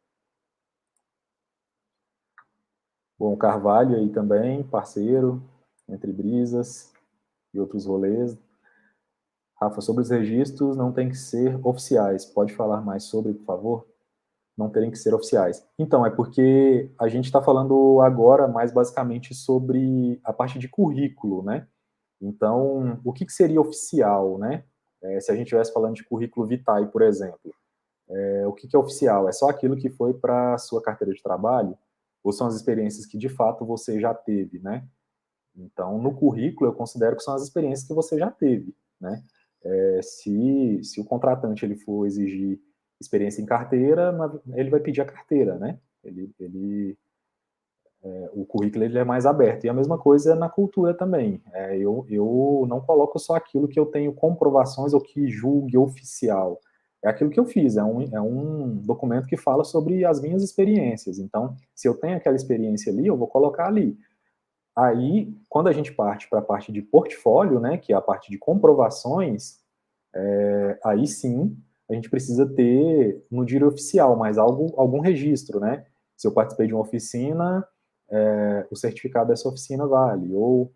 Bom, Carvalho aí também, parceiro, Entre Brisas e outros rolês. Rafa, sobre os registros, não tem que ser oficiais. Pode falar mais sobre, por favor? Não terem que ser oficiais. Então, é porque a gente está falando agora mais basicamente sobre a parte de currículo, né? Então, o que seria oficial, né? Se a gente estivesse falando de currículo vitae, por exemplo, o que é oficial? É só aquilo que foi para a sua carteira de trabalho? Ou são as experiências que de fato você já teve, né? Então, no currículo, eu considero que são as experiências que você já teve, né? Se o contratante ele for exigir experiência em carteira, ele vai pedir a carteira, né? O currículo ele é mais aberto. E a mesma coisa na cultura também. Eu não coloco só aquilo que eu tenho comprovações ou que julgue oficial. É aquilo que eu fiz, é um documento que fala sobre as minhas experiências. Então, se eu tenho aquela experiência ali, eu vou colocar ali. Aí, quando a gente parte para a parte de portfólio, né, que é a parte de comprovações, aí sim a gente precisa ter no diário oficial, mas algum registro, né? Se eu participei de uma oficina, o certificado dessa oficina vale. Ou,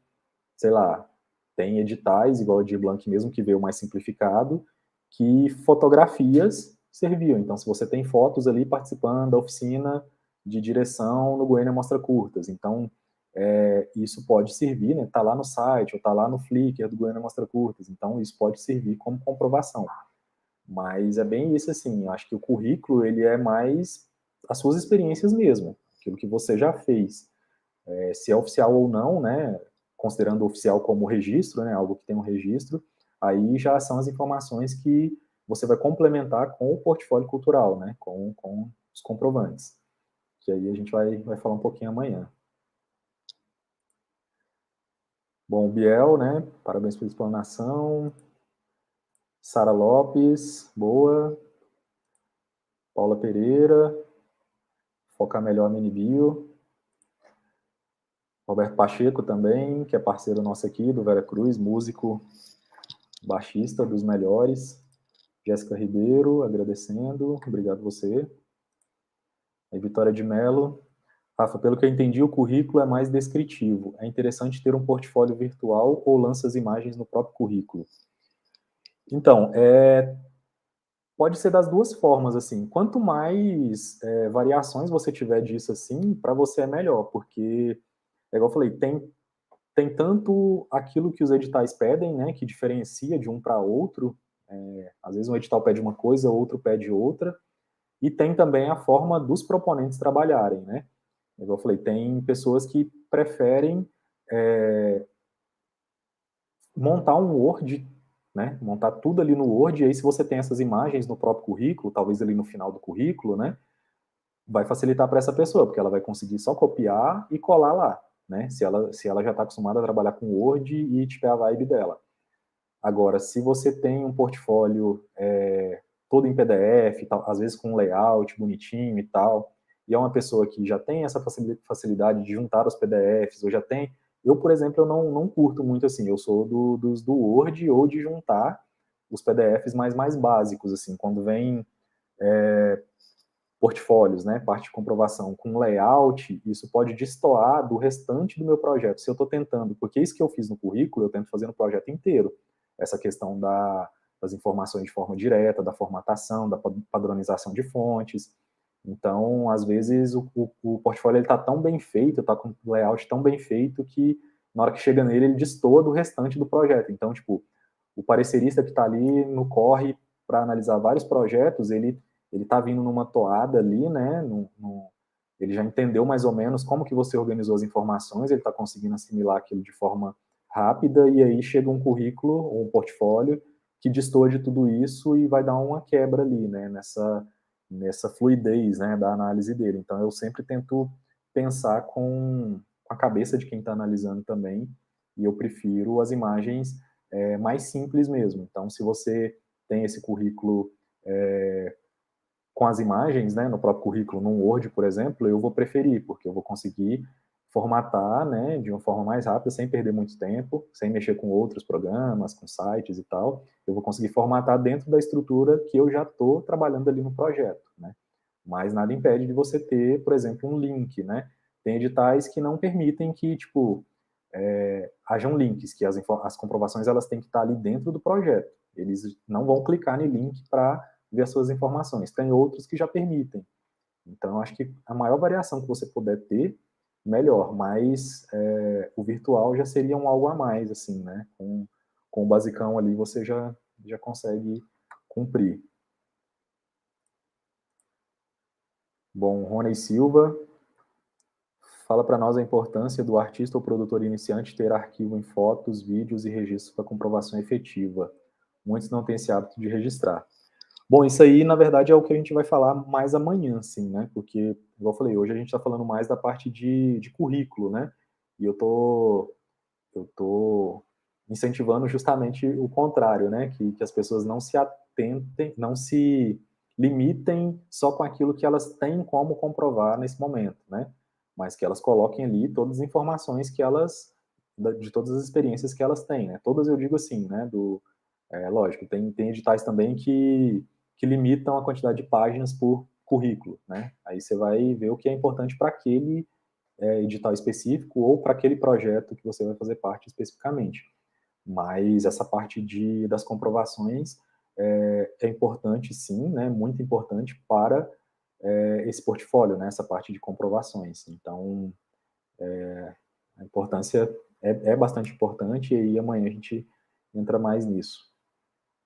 sei lá, tem editais, igual o de Blanc mesmo, que veio mais simplificado, que fotografias serviam. Então, se você tem fotos ali participando da oficina de direção no Goiânia Mostra Curtas, então isso pode servir, né? Tá lá no site, ou tá lá no Flickr do Goiânia Mostra Curtas, então isso pode servir como comprovação. Mas é bem isso, assim, eu acho que o currículo, ele é mais as suas experiências mesmo, aquilo que você já fez. Se é oficial ou não, né, considerando o oficial como registro, né, algo que tem um registro, aí já são as informações que você vai complementar com o portfólio cultural, né, com os comprovantes, que aí a gente vai falar um pouquinho amanhã. Bom, Biel, né, parabéns pela explanação. Sara Lopes, boa. Paula Pereira, focar melhor no Minibio. Roberto Pacheco também, que é parceiro nosso aqui, do Vera Cruz, músico, baixista dos melhores. Jéssica Ribeiro, agradecendo, obrigado você. E Vitória de Mello. Rafa, pelo que eu entendi, o currículo é mais descritivo. É interessante ter um portfólio virtual ou lança as imagens no próprio currículo? Então, pode ser das duas formas, assim. Quanto mais variações você tiver disso, assim, para você é melhor, porque, igual eu falei, tem tanto aquilo que os editais pedem, né, que diferencia de um para outro. Às vezes um edital pede uma coisa, outro pede outra. E tem também a forma dos proponentes trabalharem, né? Igual eu falei, tem pessoas que preferem montar um Word, né? Montar tudo ali no Word, e aí se você tem essas imagens no próprio currículo, talvez ali no final do currículo, né? Vai facilitar para essa pessoa, porque ela vai conseguir só copiar e colar lá, né? Se ela já está acostumada a trabalhar com Word e tiver a vibe dela. Agora, se você tem um portfólio todo em PDF, tal, às vezes com layout bonitinho e tal, e é uma pessoa que já tem essa facilidade de juntar os PDFs, ou já tem... Eu, por exemplo, eu não curto muito assim, eu sou dos do Word ou de juntar os PDFs mais básicos, assim, quando vem portfólios, né, parte de comprovação com layout, isso pode destoar do restante do meu projeto. Se eu estou tentando, porque isso que eu fiz no currículo, eu tento fazer no projeto inteiro, essa questão das informações de forma direta, da formatação, da padronização de fontes. Então, às vezes, o portfólio está tão bem feito, está com o layout tão bem feito, que na hora que chega nele, ele destoa do restante do projeto. Então, tipo, o parecerista que está ali no corre para analisar vários projetos, ele ele está vindo numa toada ali, né, ele já entendeu mais ou menos como que você organizou as informações, ele está conseguindo assimilar aquilo de forma rápida, e aí chega um currículo ou um portfólio que destoa de tudo isso e vai dar uma quebra ali, né, nessa fluidez, né, da análise dele. Então, eu sempre tento pensar com a cabeça de quem está analisando também, e eu prefiro as imagens mais simples mesmo. Então, se você tem esse currículo com as imagens, né, no próprio currículo, no Word, por exemplo, eu vou preferir, porque eu vou conseguir formatar, né, de uma forma mais rápida, sem perder muito tempo, sem mexer com outros programas, com sites e tal. Eu vou conseguir formatar dentro da estrutura que eu já estou trabalhando ali no projeto, né. Mas nada impede de você ter, por exemplo, um link, né. Tem editais que não permitem que, tipo, hajam links, que as comprovações elas têm que estar ali dentro do projeto. Eles não vão clicar no link para ver as suas informações. Tem outros que já permitem. Então, acho que a maior variação que você puder ter, melhor. Mas o virtual já seria um algo a mais, assim, né? Com o basicão ali você já consegue cumprir. Bom, Rony Silva fala para nós a importância do artista ou produtor iniciante ter arquivo em fotos, vídeos e registros para comprovação efetiva. Muitos não têm esse hábito de registrar. Bom, isso aí, na verdade, é o que a gente vai falar mais amanhã, assim, né? Porque, igual eu falei, hoje a gente está falando mais da parte de currículo, né? E eu tô incentivando justamente o contrário, né? Que as pessoas não se atentem, não se limitem só com aquilo que elas têm como comprovar nesse momento, né? Mas que elas coloquem ali todas as informações que elas, de todas as experiências que elas têm, né? Todas eu digo assim, né? Lógico, tem editais também que limitam a quantidade de páginas por currículo, né? Aí você vai ver o que é importante para aquele edital específico ou para aquele projeto que você vai fazer parte especificamente. Mas essa parte das comprovações é importante, sim, né? Muito importante para esse portfólio, né? Essa parte de comprovações. Então, a importância é bastante importante, e aí amanhã a gente entra mais nisso.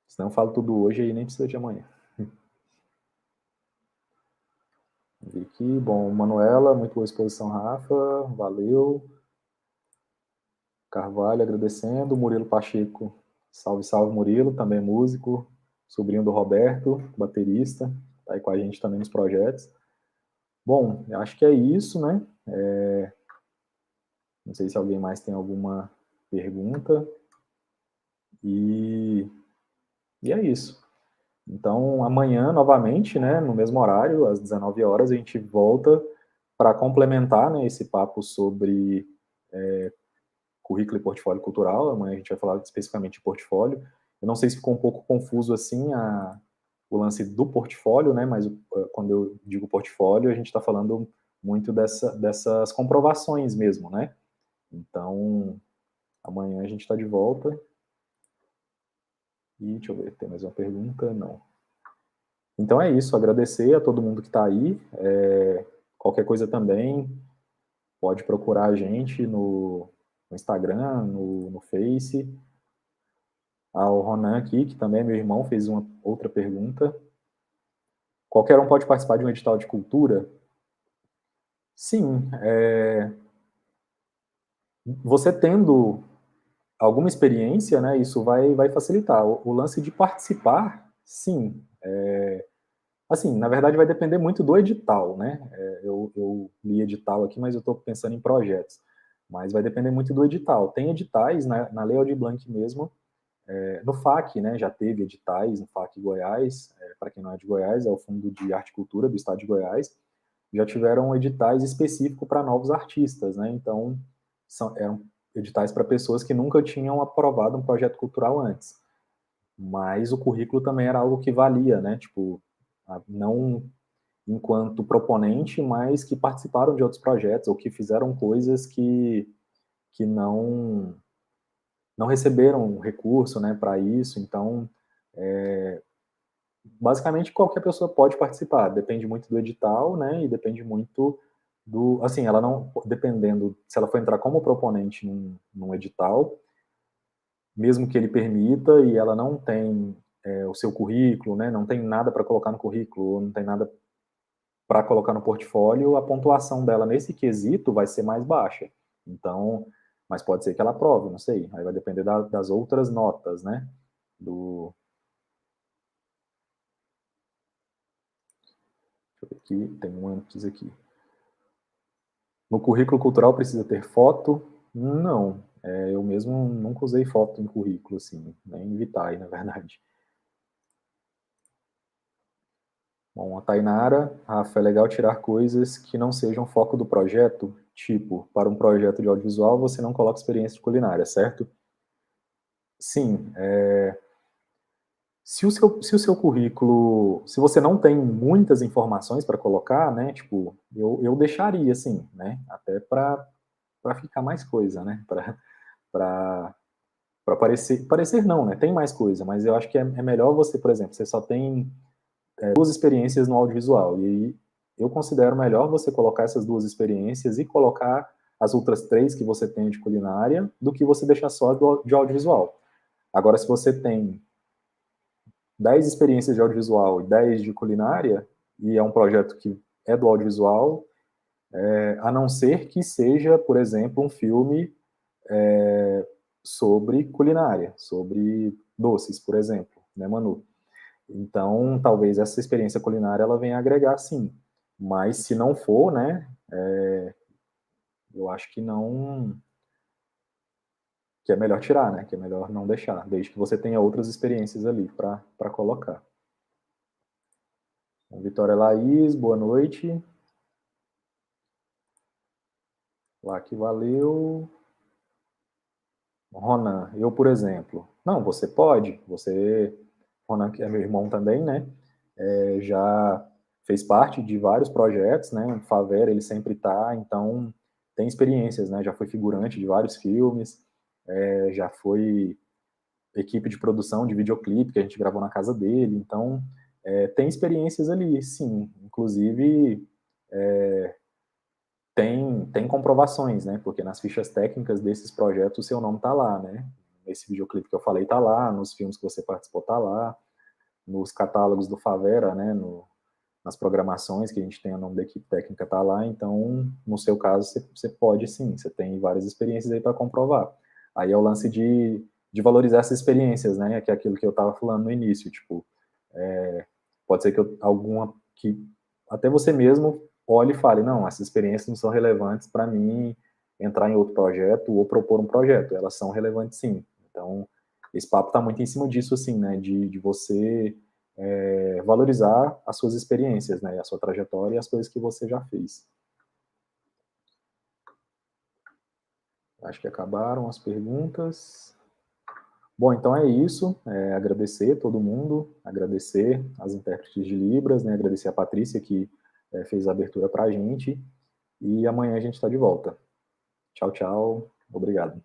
Senão eu falo tudo hoje e nem precisa de amanhã. Vamos ver aqui. Bom, Manuela, muito boa exposição, Rafa. Valeu. Carvalho agradecendo. Murilo Pacheco. Salve, salve, Murilo. Também músico. Sobrinho do Roberto, baterista. Está aí com a gente também nos projetos. Bom, eu acho que é isso, né? Não sei se alguém mais tem alguma pergunta. E é isso. Então, amanhã, novamente, né, no mesmo horário, às 19 horas, a gente volta para complementar, né, esse papo sobre currículo e portfólio cultural. Amanhã a gente vai falar especificamente de portfólio. Eu não sei se ficou um pouco confuso assim o lance do portfólio, né, mas quando eu digo portfólio, a gente está falando muito dessas comprovações mesmo, né? Então, amanhã a gente está de volta. E deixa eu ver, tem mais uma pergunta? Não. Então é isso, agradecer a todo mundo que está aí. Qualquer coisa também, pode procurar a gente no Instagram, no Face. O Ronan aqui, que também é meu irmão, fez uma outra pergunta. Qualquer um pode participar de um edital de cultura? Sim. Você tendo alguma experiência, né, isso vai facilitar. O lance de participar, sim. Assim, na verdade, vai depender muito do edital, né? Eu li edital aqui, mas eu estou pensando em projetos. Mas vai depender muito do edital. Tem editais, né, na Lei Aldir Blanc mesmo, no FAC, né, já teve editais no FAC Goiás, para quem não é de Goiás, é o Fundo de Arte e Cultura do Estado de Goiás, já tiveram editais específicos para novos artistas, né? Então, eram editais para pessoas que nunca tinham aprovado um projeto cultural antes. Mas o currículo também era algo que valia, né? Tipo, não enquanto proponente, mas que participaram de outros projetos ou que fizeram coisas que não receberam recurso, né, para isso. Então, basicamente qualquer pessoa pode participar. Depende muito do edital, né, e depende muito assim, ela não, dependendo se ela for entrar como proponente num edital, mesmo que ele permita e ela não tem o seu currículo, né, não tem nada para colocar no currículo, não tem nada para colocar no portfólio, a pontuação dela nesse quesito vai ser mais baixa. Então, mas pode ser que ela aprove, não sei. Aí vai depender das outras notas, né? Deixa eu ver aqui, tem um antes aqui. No currículo cultural precisa ter foto? Não. Eu mesmo nunca usei foto em currículo, assim, nem em Vitae, na verdade. Bom, a Tainara, Rafa, é legal tirar coisas que não sejam foco do projeto, tipo, para um projeto de audiovisual você não coloca experiência de culinária, certo? Sim, se o seu currículo, se você não tem muitas informações para colocar, né, tipo, eu deixaria, assim, né, até para ficar mais coisa, né, para parecer não, né, tem mais coisa, mas eu acho que é melhor você, por exemplo, você só tem duas experiências no audiovisual, e aí eu considero melhor você colocar essas duas experiências e colocar as outras três que você tem de culinária, do que você deixar só de audiovisual. Agora, se você tem 10 experiências de audiovisual e 10 de culinária, e é um projeto que é do audiovisual, a não ser que seja, por exemplo, um filme sobre culinária, sobre doces, por exemplo, né, Manu? Então, talvez essa experiência culinária ela venha agregar, sim. Mas se não for, né, eu acho que não, que é melhor tirar, né, que é melhor não deixar, desde que você tenha outras experiências ali para colocar. Então, Vitória Laís, boa noite. Lá que valeu. Ronan, eu, por exemplo. Não, você pode. Você, Ronan, que é meu irmão também, né? Já fez parte de vários projetos, né? O Favera, ele sempre tá, então tem experiências, né? Já foi figurante de vários filmes, já foi equipe de produção de videoclipe que a gente gravou na casa dele, então tem experiências ali, sim. Inclusive, tem comprovações, né? Porque nas fichas técnicas desses projetos o seu nome tá lá, né? Esse videoclipe que eu falei tá lá, nos filmes que você participou tá lá, nos catálogos do Favera, né? Nas programações que a gente tem o nome da equipe técnica tá lá, então no seu caso você pode sim, você tem várias experiências aí para comprovar. Aí é o lance de valorizar essas experiências, né? Que é aquilo que eu estava falando no início, tipo, pode ser que alguma que até você mesmo olhe e fale, não, essas experiências não são relevantes para mim entrar em outro projeto ou propor um projeto, elas são relevantes sim. Então, esse papo está muito em cima disso, assim, né, de você valorizar as suas experiências, né, a sua trajetória e as coisas que você já fez. Acho que acabaram as perguntas. Bom, então é isso. Agradecer todo mundo, agradecer as intérpretes de Libras, né, agradecer a Patrícia que fez a abertura para a gente. E amanhã a gente está de volta. Tchau, tchau. Obrigado.